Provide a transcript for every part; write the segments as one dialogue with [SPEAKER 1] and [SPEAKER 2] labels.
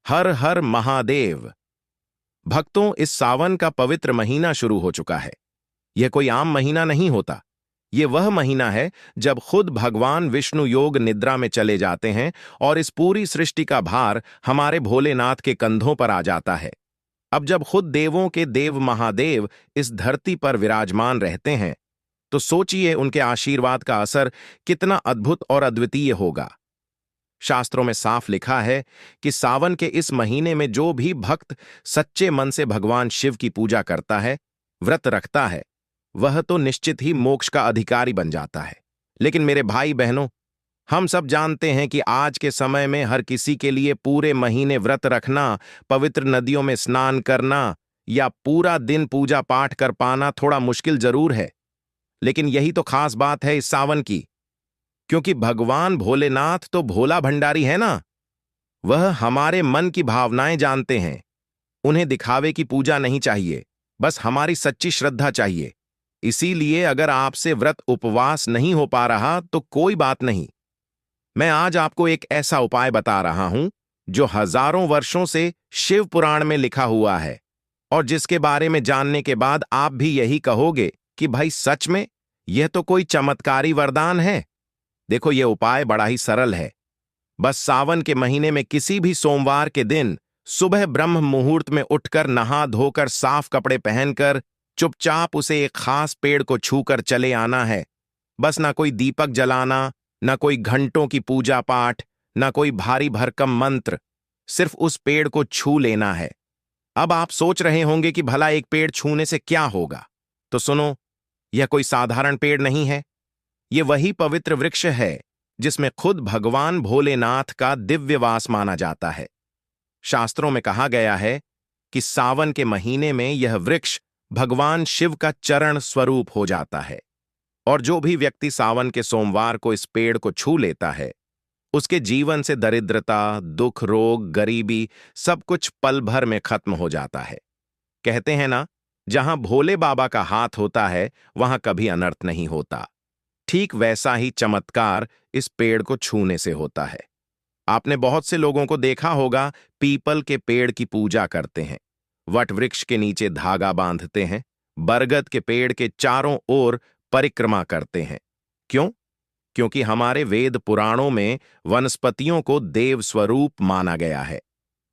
[SPEAKER 1] हर हर महादेव। भक्तों, इस सावन का पवित्र महीना शुरू हो चुका है। यह कोई आम महीना नहीं होता। ये वह महीना है जब खुद भगवान विष्णु योग निद्रा में चले जाते हैं और इस पूरी सृष्टि का भार हमारे भोलेनाथ के कंधों पर आ जाता है। अब जब खुद देवों के देव महादेव इस धरती पर विराजमान रहते हैं, तो सोचिए उनके आशीर्वाद का असर कितना अद्भुत और अद्वितीय होगा। शास्त्रों में साफ लिखा है कि सावन के इस महीने में जो भी भक्त सच्चे मन से भगवान शिव की पूजा करता है, व्रत रखता है, वह तो निश्चित ही मोक्ष का अधिकारी बन जाता है। लेकिन मेरे भाई बहनों, हम सब जानते हैं कि आज के समय में हर किसी के लिए पूरे महीने व्रत रखना, पवित्र नदियों में स्नान करना या पूरा दिन पूजा पाठ कर पाना थोड़ा मुश्किल जरूर है। लेकिन यही तो खास बात है इस सावन की, क्योंकि भगवान भोलेनाथ तो भोला भंडारी है ना। वह हमारे मन की भावनाएं जानते हैं। उन्हें दिखावे की पूजा नहीं चाहिए, बस हमारी सच्ची श्रद्धा चाहिए। इसीलिए अगर आपसे व्रत उपवास नहीं हो पा रहा तो कोई बात नहीं। मैं आज आपको एक ऐसा उपाय बता रहा हूं जो हजारों वर्षों से शिव पुराण में लिखा हुआ है, और जिसके बारे में जानने के बाद आप भी यही कहोगे कि भाई सच में यह तो कोई चमत्कारी वरदान है। देखो, यह उपाय बड़ा ही सरल है। बस सावन के महीने में किसी भी सोमवार के दिन सुबह ब्रह्म मुहूर्त में उठकर नहा धोकर साफ कपड़े पहनकर चुपचाप उसे एक खास पेड़ को छूकर चले आना है। बस ना कोई दीपक जलाना, ना कोई घंटों की पूजा पाठ, ना कोई भारी भरकम मंत्र, सिर्फ उस पेड़ को छू लेना है। अब आप सोच रहे होंगे कि भला एक पेड़ छूने से क्या होगा? तो सुनो, यह कोई साधारण पेड़ नहीं है। ये वही पवित्र वृक्ष है जिसमें खुद भगवान भोलेनाथ का दिव्य वास माना जाता है। शास्त्रों में कहा गया है कि सावन के महीने में यह वृक्ष भगवान शिव का चरण स्वरूप हो जाता है, और जो भी व्यक्ति सावन के सोमवार को इस पेड़ को छू लेता है, उसके जीवन से दरिद्रता, दुख, रोग, गरीबी सब कुछ पल भर में खत्म हो जाता है। कहते हैं ना, जहां भोले बाबा का हाथ होता है वहां कभी अनर्थ नहीं होता। ठीक वैसा ही चमत्कार इस पेड़ को छूने से होता है। आपने बहुत से लोगों को देखा होगा, पीपल के पेड़ की पूजा करते हैं, वट वृक्ष के नीचे धागा बांधते हैं, बरगद के पेड़ के चारों ओर परिक्रमा करते हैं। क्यों? क्योंकि हमारे वेद पुराणों में वनस्पतियों को देव स्वरूप माना गया है।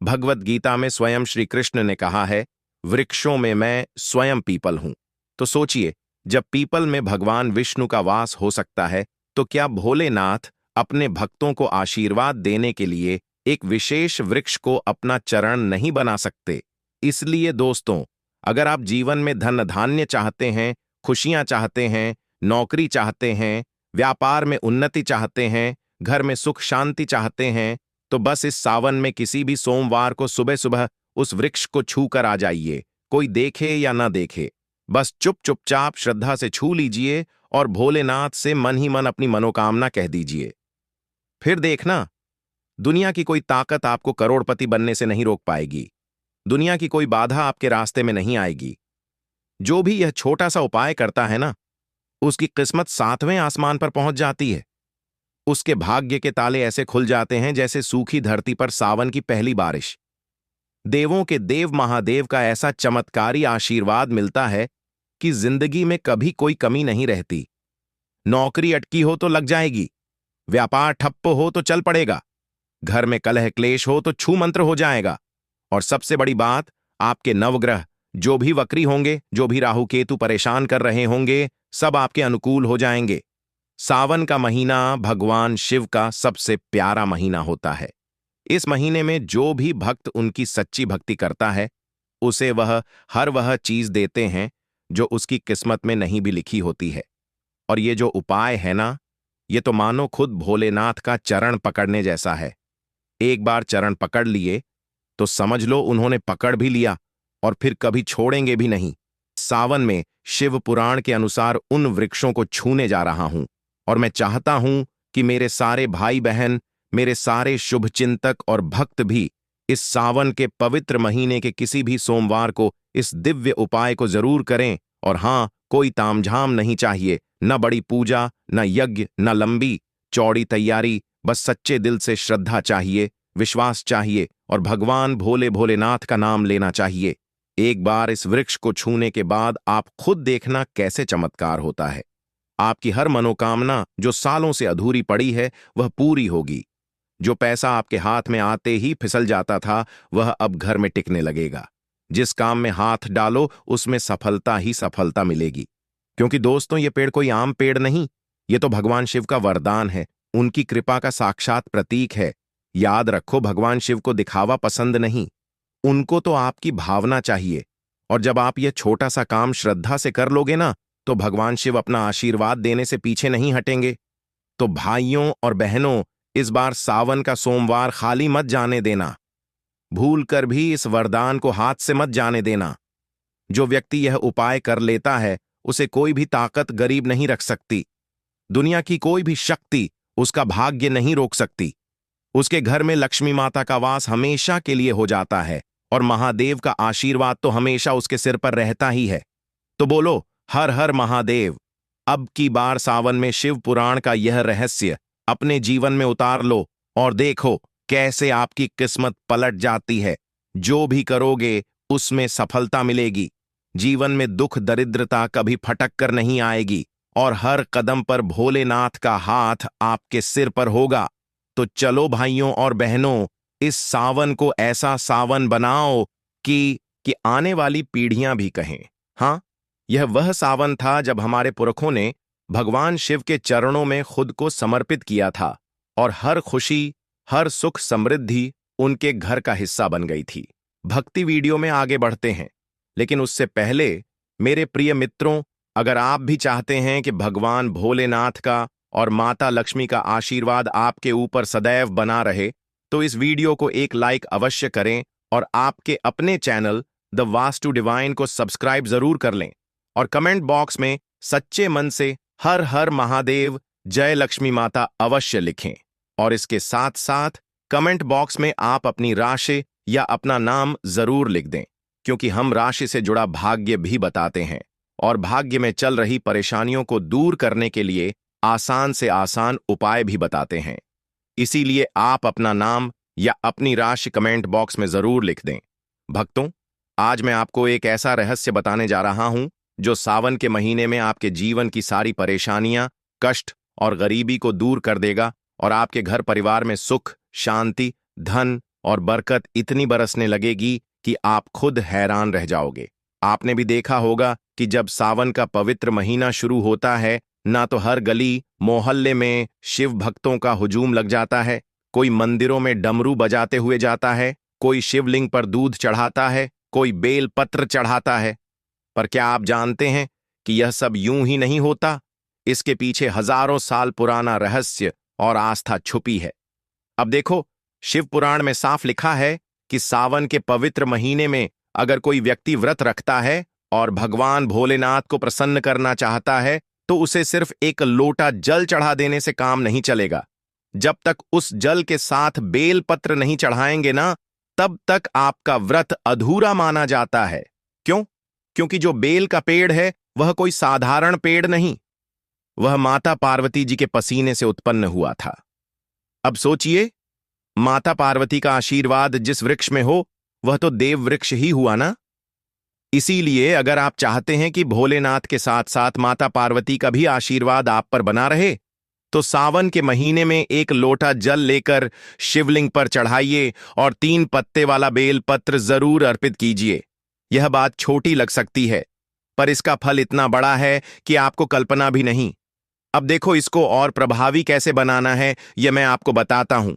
[SPEAKER 1] भगवत गीता में स्वयं श्री कृष्ण ने कहा है, वृक्षों में मैं स्वयं पीपल हूं। तो सोचिए, जब पीपल में भगवान विष्णु का वास हो सकता है, तो क्या भोलेनाथ अपने भक्तों को आशीर्वाद देने के लिए एक विशेष वृक्ष को अपना चरण नहीं बना सकते? इसलिए दोस्तों, अगर आप जीवन में धन धान्य चाहते हैं, खुशियां चाहते हैं, नौकरी चाहते हैं, व्यापार में उन्नति चाहते हैं, घर में सुख शांति चाहते हैं, तो बस इस सावन में किसी भी सोमवार को सुबह सुबह उस वृक्ष को छू कर आ जाइए। कोई देखे या न देखे, बस चुपचाप श्रद्धा से छू लीजिए और भोलेनाथ से मन ही मन अपनी मनोकामना कह दीजिए। फिर देखना, दुनिया की कोई ताकत आपको करोड़पति बनने से नहीं रोक पाएगी। दुनिया की कोई बाधा आपके रास्ते में नहीं आएगी। जो भी यह छोटा सा उपाय करता है ना, उसकी किस्मत 7वें आसमान पर पहुंच जाती है। उसके भाग्य के ताले ऐसे खुल जाते हैं जैसे सूखी धरती पर सावन की पहली बारिश। देवों के देव महादेव का ऐसा चमत्कारी आशीर्वाद मिलता है कि जिंदगी में कभी कोई कमी नहीं रहती। नौकरी अटकी हो तो लग जाएगी, व्यापार ठप्प हो तो चल पड़ेगा, घर में कलह क्लेश हो तो छू मंत्र हो जाएगा, और सबसे बड़ी बात, आपके नवग्रह जो भी वक्री होंगे, जो भी राहु केतु परेशान कर रहे होंगे, सब आपके अनुकूल हो जाएंगे। सावन का महीना भगवान शिव का सबसे प्यारा महीना होता है। इस महीने में जो भी भक्त उनकी सच्ची भक्ति करता है, उसे वह चीज देते हैं जो उसकी किस्मत में नहीं भी लिखी होती है। और ये जो उपाय है ना, ये तो मानो खुद भोलेनाथ का चरण पकड़ने जैसा है। एक बार चरण पकड़ लिए तो समझ लो उन्होंने पकड़ भी लिया और फिर कभी छोड़ेंगे भी नहीं। सावन में शिव पुराण के अनुसार उन वृक्षों को छूने जा रहा हूं, और मैं चाहता हूं कि मेरे सारे भाई बहन, मेरे सारे शुभचिंतक और भक्त भी इस सावन के पवित्र महीने के किसी भी सोमवार को इस दिव्य उपाय को जरूर करें। और हां, कोई तामझाम नहीं चाहिए, न बड़ी पूजा, न यज्ञ, न लंबी चौड़ी तैयारी, बस सच्चे दिल से श्रद्धा चाहिए, विश्वास चाहिए और भगवान भोले भोलेनाथ का नाम लेना चाहिए। एक बार इस वृक्ष को छूने के बाद आप खुद देखना कैसे चमत्कार होता है। आपकी हर मनोकामना जो सालों से अधूरी पड़ी है वह पूरी होगी। जो पैसा आपके हाथ में आते ही फिसल जाता था वह अब घर में टिकने लगेगा। जिस काम में हाथ डालो उसमें सफलता ही सफलता मिलेगी। क्योंकि दोस्तों, ये पेड़ कोई आम पेड़ नहीं, ये तो भगवान शिव का वरदान है, उनकी कृपा का साक्षात प्रतीक है। याद रखो, भगवान शिव को दिखावा पसंद नहीं, उनको तो आपकी भावना चाहिए। और जब आप ये छोटा सा काम श्रद्धा से कर लोगे ना, तो भगवान शिव अपना आशीर्वाद देने से पीछे नहीं हटेंगे। तो भाइयों और बहनों, इस बार सावन का सोमवार खाली मत जाने देना। भूल कर भी इस वरदान को हाथ से मत जाने देना। जो व्यक्ति यह उपाय कर लेता है उसे कोई भी ताकत गरीब नहीं रख सकती। दुनिया की कोई भी शक्ति उसका भाग्य नहीं रोक सकती। उसके घर में लक्ष्मी माता का वास हमेशा के लिए हो जाता है और महादेव का आशीर्वाद तो हमेशा उसके सिर पर रहता ही है। तो बोलो हर हर महादेव। अब की बार सावन में शिव पुराण का यह रहस्य अपने जीवन में उतार लो और देखो कैसे आपकी किस्मत पलट जाती है। जो भी करोगे उसमें सफलता मिलेगी। जीवन में दुख दरिद्रता कभी फटक कर नहीं आएगी और हर कदम पर भोलेनाथ का हाथ आपके सिर पर होगा। तो चलो भाइयों और बहनों, इस सावन को ऐसा सावन बनाओ कि आने वाली पीढ़ियां भी कहें, हाँ, यह वह सावन था जब हमारे पुरखों ने भगवान शिव के चरणों में खुद को समर्पित किया था और हर खुशी, हर सुख समृद्धि उनके घर का हिस्सा बन गई थी। भक्ति वीडियो में आगे बढ़ते हैं, लेकिन उससे पहले मेरे प्रिय मित्रों, अगर आप भी चाहते हैं कि भगवान भोलेनाथ का और माता लक्ष्मी का आशीर्वाद आपके ऊपर सदैव बना रहे, तो इस वीडियो को एक लाइक अवश्य करें और आपके अपने चैनल द वास्तु डिवाइन को सब्सक्राइब जरूर कर लें और कमेंट बॉक्स में सच्चे मन से हर हर महादेव, जय लक्ष्मी माता अवश्य लिखें। और इसके साथ साथ कमेंट बॉक्स में आप अपनी राशि या अपना नाम जरूर लिख दें, क्योंकि हम राशि से जुड़ा भाग्य भी बताते हैं और भाग्य में चल रही परेशानियों को दूर करने के लिए आसान से आसान उपाय भी बताते हैं। इसीलिए आप अपना नाम या अपनी राशि कमेंट बॉक्स में जरूर लिख दें। भक्तों, आज मैं आपको एक ऐसा रहस्य बताने जा रहा हूं जो सावन के महीने में आपके जीवन की सारी परेशानियां, कष्ट और गरीबी को दूर कर देगा और आपके घर परिवार में सुख, शांति, धन और बरकत इतनी बरसने लगेगी कि आप खुद हैरान रह जाओगे। आपने भी देखा होगा कि जब सावन का पवित्र महीना शुरू होता है, ना तो हर गली मोहल्ले में शिव भक्तों का हुजूम लग जाता है, कोई मंदिरों में डमरू बजाते हुए जाता है, कोई शिवलिंग पर दूध चढ़ाता है, कोई बेल पत्र चढ़ाता है। पर क्या आप जानते हैं कि यह सब यूं ही नहीं होता? इसके पीछे हजारों साल पुराना रहस्य और आस्था छुपी है। अब देखो, शिव पुराण में साफ लिखा है कि सावन के पवित्र महीने में अगर कोई व्यक्ति व्रत रखता है और भगवान भोलेनाथ को प्रसन्न करना चाहता है, तो उसे सिर्फ एक लोटा जल चढ़ा देने से काम नहीं चलेगा। जब तक उस जल के साथ बेल पत्र नहीं चढ़ाएंगे ना, तब तक आपका व्रत अधूरा माना जाता है। क्यों? क्योंकि जो बेल का पेड़ है वह कोई साधारण पेड़ नहीं, वह माता पार्वती जी के पसीने से उत्पन्न हुआ था। अब सोचिए, माता पार्वती का आशीर्वाद जिस वृक्ष में हो वह तो देव वृक्ष ही हुआ ना। इसीलिए अगर आप चाहते हैं कि भोलेनाथ के साथ साथ माता पार्वती का भी आशीर्वाद आप पर बना रहे, तो सावन के महीने में एक लोटा जल लेकर शिवलिंग पर चढ़ाइए और 3 पत्ते वाला बेल पत्र जरूर अर्पित कीजिए। यह बात छोटी लग सकती है, पर इसका फल इतना बड़ा है कि आपको कल्पना भी नहीं। अब देखो, इसको और प्रभावी कैसे बनाना है यह मैं आपको बताता हूं।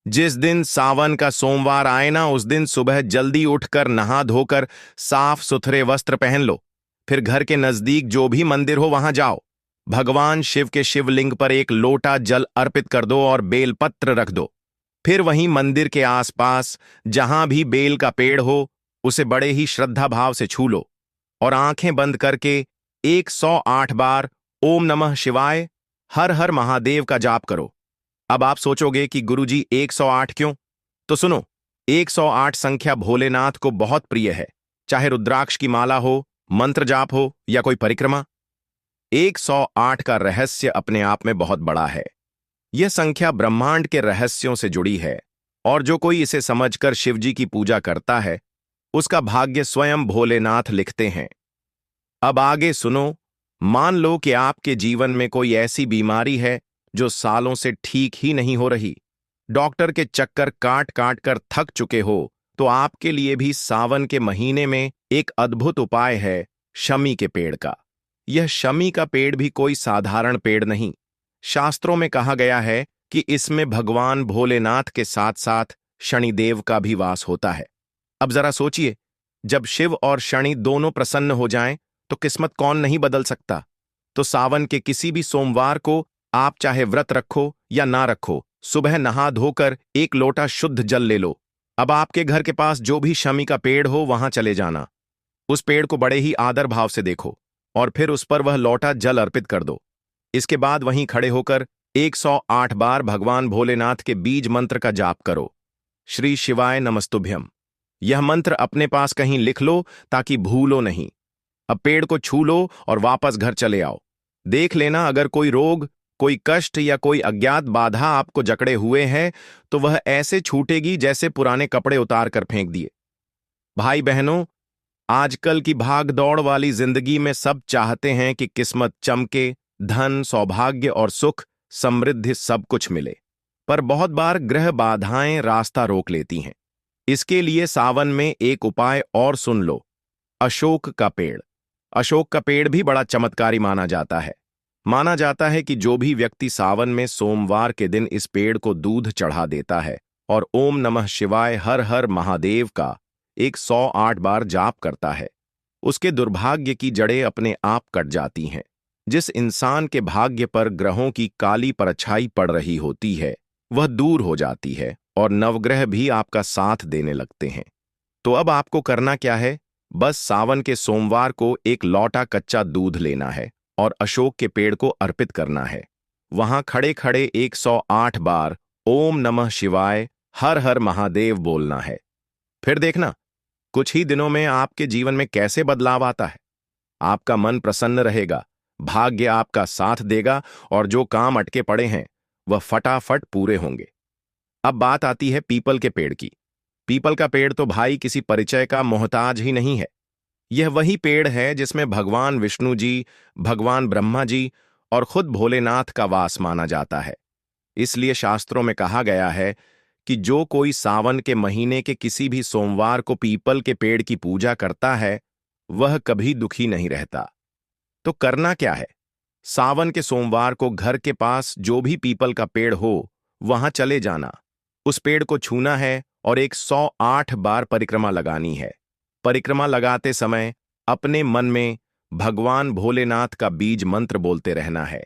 [SPEAKER 1] जिस दिन सावन का सोमवार आए ना, उस दिन सुबह जल्दी उठकर नहा धोकर साफ सुथरे वस्त्र पहन लो। फिर घर के नजदीक जो भी मंदिर हो वहां जाओ, भगवान शिव के शिवलिंग पर एक लोटा जल अर्पित कर दो और बेलपत्र रख दो। फिर वहीं मंदिर के आसपास जहां भी बेल का पेड़ हो उसे बड़े ही श्रद्धा भाव से छू लो और आंखें बंद करके 108 बार ओम नमः शिवाय, हर हर महादेव का जाप करो। अब आप सोचोगे कि गुरुजी 108 क्यों? तो सुनो, 108 संख्या भोलेनाथ को बहुत प्रिय है, चाहे रुद्राक्ष की माला हो, मंत्र जाप हो या कोई परिक्रमा। 108 का रहस्य अपने आप में बहुत बड़ा है। यह संख्या ब्रह्मांड के रहस्यों से जुड़ी है और जो कोई इसे समझकर शिवजी की पूजा करता है उसका भाग्य स्वयं भोलेनाथ लिखते हैं। अब आगे सुनो। मान लो कि आपके जीवन में कोई ऐसी बीमारी है जो सालों से ठीक ही नहीं हो रही, डॉक्टर के चक्कर काट काट कर थक चुके हो, तो आपके लिए भी सावन के महीने में एक अद्भुत उपाय है, शमी के पेड़ का। यह शमी का पेड़ भी कोई साधारण पेड़ नहीं। शास्त्रों में कहा गया है कि इसमें भगवान भोलेनाथ के साथ साथ शनिदेव का भी वास होता है। अब जरा सोचिए, जब शिव और शनि दोनों प्रसन्न हो जाएं, तो किस्मत कौन नहीं बदल सकता। तो सावन के किसी भी सोमवार को आप चाहे व्रत रखो या ना रखो, सुबह नहा धोकर एक लोटा शुद्ध जल ले लो। अब आपके घर के पास जो भी शमी का पेड़ हो वहां चले जाना। उस पेड़ को बड़े ही आदर भाव से देखो और फिर उस पर वह लोटा जल अर्पित कर दो। इसके बाद वहीं खड़े होकर 108 बार भगवान भोलेनाथ के बीज मंत्र का जाप करो। श्री शिवाय नमस्तुभ्यम। यह मंत्र अपने पास कहीं लिख लो ताकि भूलो नहीं। अब पेड़ को छू लो और वापस घर चले आओ। देख लेना, अगर कोई रोग, कोई कष्ट या कोई अज्ञात बाधा आपको जकड़े हुए है तो वह ऐसे छूटेगी जैसे पुराने कपड़े उतार कर फेंक दिए। भाई बहनों, आजकल की भाग दौड़ वाली जिंदगी में सब चाहते हैं कि किस्मत चमके, धन, सौभाग्य और सुख, समृद्धि सब कुछ मिले, पर बहुत बार ग्रह बाधाएं रास्ता रोक लेती हैं। इसके लिए सावन में एक उपाय और सुन लो, अशोक का पेड़। अशोक का पेड़ भी बड़ा चमत्कारी माना जाता है। माना जाता है कि जो भी व्यक्ति सावन में सोमवार के दिन इस पेड़ को दूध चढ़ा देता है और ओम नमः शिवाय हर हर महादेव का 108 बार जाप करता है, उसके दुर्भाग्य की जड़ें अपने आप कट जाती हैं। जिस इंसान के भाग्य पर ग्रहों की काली परछाई पड़ रही होती है वह दूर हो जाती है और नवग्रह भी आपका साथ देने लगते हैं। तो अब आपको करना क्या है? बस सावन के सोमवार को एक लौटा कच्चा दूध लेना है और अशोक के पेड़ को अर्पित करना है। वहां खड़े खड़े 108 बार ओम नमः शिवाय हर हर महादेव बोलना है। फिर देखना, कुछ ही दिनों में आपके जीवन में कैसे बदलाव आता है। आपका मन प्रसन्न रहेगा, भाग्य आपका साथ देगा और जो काम अटके पड़े हैं वह फटाफट पूरे होंगे। अब बात आती है पीपल के पेड़ की। पीपल का पेड़ तो भाई किसी परिचय का मोहताज ही नहीं है। यह वही पेड़ है जिसमें भगवान विष्णु जी, भगवान ब्रह्मा जी और खुद भोलेनाथ का वास माना जाता है। इसलिए शास्त्रों में कहा गया है कि जो कोई सावन के महीने के किसी भी सोमवार को पीपल के पेड़ की पूजा करता है वह कभी दुखी नहीं रहता। तो करना क्या है? सावन के सोमवार को घर के पास जो भी पीपल का पेड़ हो वहां चले जाना, उस पेड़ को छूना है और 108 बार परिक्रमा लगानी है। परिक्रमा लगाते समय अपने मन में भगवान भोलेनाथ का बीज मंत्र बोलते रहना है,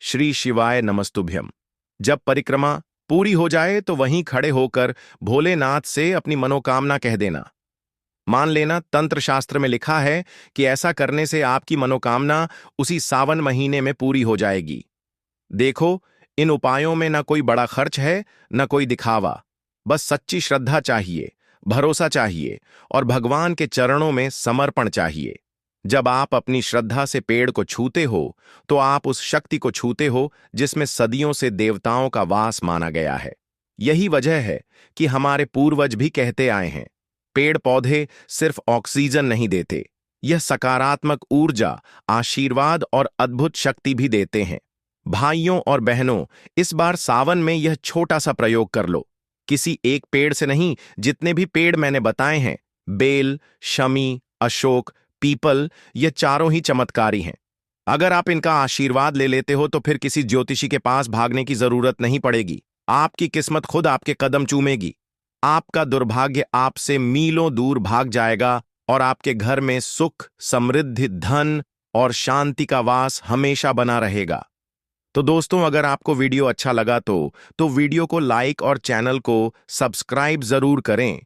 [SPEAKER 1] श्री शिवाय नमस्तुभ्यम। जब परिक्रमा पूरी हो जाए तो वहीं खड़े होकर भोलेनाथ से अपनी मनोकामना कह देना। मान लेना तंत्र शास्त्र में लिखा है कि ऐसा करने से आपकी मनोकामना उसी सावन महीने में पूरी हो जाएगी। देखो, इन उपायों में न कोई बड़ा खर्च है न कोई दिखावा, बस सच्ची श्रद्धा चाहिए, भरोसा चाहिए और भगवान के चरणों में समर्पण चाहिए। जब आप अपनी श्रद्धा से पेड़ को छूते हो तो आप उस शक्ति को छूते हो जिसमें सदियों से देवताओं का वास माना गया है। यही वजह है कि हमारे पूर्वज भी कहते आए हैं, पेड़ पौधे सिर्फ ऑक्सीजन नहीं देते, यह सकारात्मक ऊर्जा, आशीर्वाद और अद्भुत शक्ति भी देते हैं। भाइयों और बहनों, इस बार सावन में यह छोटा सा प्रयोग कर लो। किसी एक पेड़ से नहीं, जितने भी पेड़ मैंने बताए हैं, बेल, शमी, अशोक, पीपल, ये चारों ही चमत्कारी हैं। अगर आप इनका आशीर्वाद ले लेते हो तो फिर किसी ज्योतिषी के पास भागने की जरूरत नहीं पड़ेगी। आपकी किस्मत खुद आपके कदम चूमेगी। आपका दुर्भाग्य आपसे मीलों दूर भाग जाएगा और आपके घर में सुख, समृद्धि, धन और शांति का वास हमेशा बना रहेगा। तो दोस्तों, अगर आपको वीडियो अच्छा लगा तो वीडियो को लाइक और चैनल को सब्सक्राइब जरूर करें।